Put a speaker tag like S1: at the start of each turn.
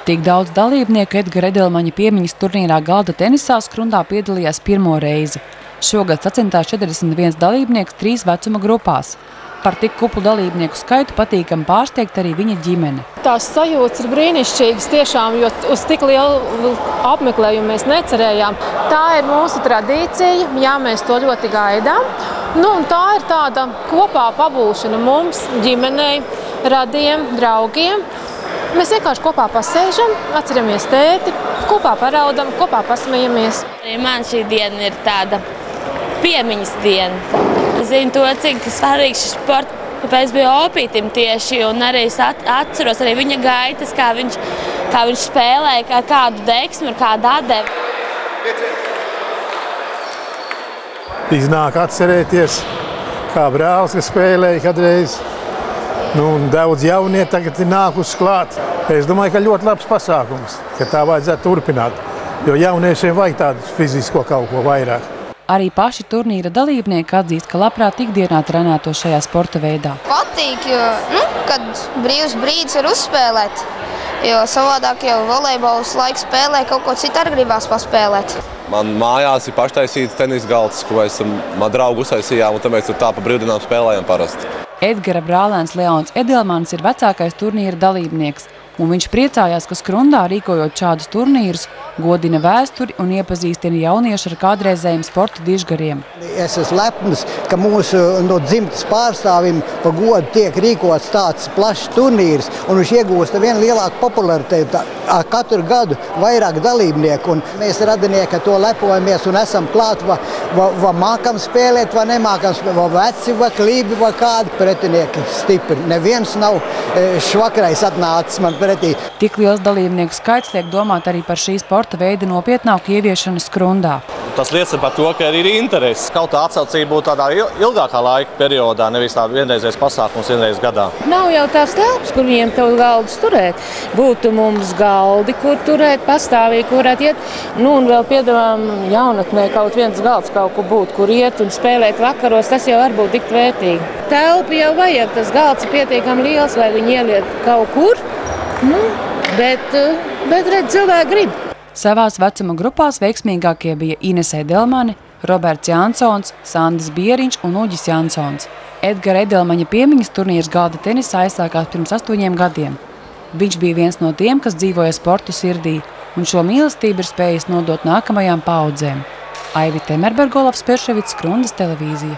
S1: Tik daudz dalībnieku Edgara Edelmaņa piemiņas turnīrā galda tenisā Skrundā piedalījās pirmo reizi. Šogad sacensās 41 dalībnieks 3 vecuma grupās. Par tik kuplu dalībnieku skaitu patīkami pārsteigt arī viņa ģimene.
S2: Tās sajūtas ir brīnišķīgas tiešām, jo uz tik lielu apmeklējumu mēs necerējām. Tā ir mūsu tradīcija, jā, mēs to ļoti gaidām. Un tā ir tāda kopā pabūšana mums, ģimenei, radiem, draugiem. Mēs vienkārši kopā pasēžam, atceramies tēti, kopā paraudam, kopā pasmejamies.
S3: Man šī diena ir tāda piemiņas diena. Es zinu to, cik svarīgs šis sports, kāpēc biju opītim tieši, un arī atceros arī viņa gaitas, kā viņš spēlēja, ar kādu deksmu, ar kādu atdevi.
S4: Iznāk atcerēties, kā brālis, kas spēlēja kādreiz. Daudz jaunie tagad ir nākuši klāt. Es domāju, ka ļoti labs pasākums, ka tā vajadzētu turpināt, jo jauniešiem vajag tādu fizisko kaut ko vairāk.
S1: Arī paši turnīra dalībnieki atzīst, ka labprāt ikdienā trenēto šajā sporta veidā.
S5: Patīk, jo, kad brīvs brīdis var uzspēlēt, jo savādāk jau volejbols laiks spēlē, kaut ko citu arī gribās paspēlēt.
S6: Man mājās ir paštaisīts tenis galds, ko mēs ar draugu uztaisījām, un tāpēc tā pa brīvdienām spēlējam parasti.
S1: Edgara brālēns Leons Edelmanis ir vecākais turnīra dalībnieks, un viņš priecājās, ka Skrundā rīkojot šādus turnīrus, godina vēsturi un iepazīstina jaunieši ar kādreizējiem sporta dižgariem.
S7: Es esmu lepns, ka mūsu dzimtas pārstāvim pa godu tiek rīkots tāds plašs turnīrs, un viņš iegūst vien lielāku popularitāti. Katru gadu vairāk dalībnieku, un mēs radinieki ar to lepojamies un esam klāt, vai mākam spēlēt, vai nemākam spēlēt, vai veci, vai klībi, vai kādi pretinieki stipri. Neviens nav švakrais atnācis man pretī.
S1: Tik liels dalībnieku skaits liek domāt arī par šī sporta veida nopietnāku ieviešanu Skrundā.
S8: Tas liecina par to, ka arī ir interesi. Kaut tā atsaucība būtu tādā ilgākā laika periodā, nevis tā vienreizējs pasākums vienreiz gadā.
S9: Nav jau tās telpas, kur viņiem to galdus turēt. Būtu mums galdi, kur turēt, pastāvīgi, kur varētu iet. Un vēl piedāvām jaunatnē kaut viens galds kaut kur būt, kur iet un spēlēt vakaros, tas jau var būt tik vērtīgi. Telpa jau vajag, tas galds ir pietiekami liels, lai viņi ieliet kaut kur, bet redz, cilvēki grib.
S1: Savās vecuma grupās veiksmīgākie bija Inese Edelmane, Roberts Jansons, Sandis Bieriņš un Uģis Jansons. Edgara Edelmaņa piemiņas turnīrs galda tenisā aizsākās pirms 8 gadiem. Viņš bija viens no tiem, kas dzīvoja sportu sirdī, un šo mīlestību ir spējis nodot nākamajām paaudzēm. Aivita Emerberga, Olafs Perševics, Skrundas televīzija.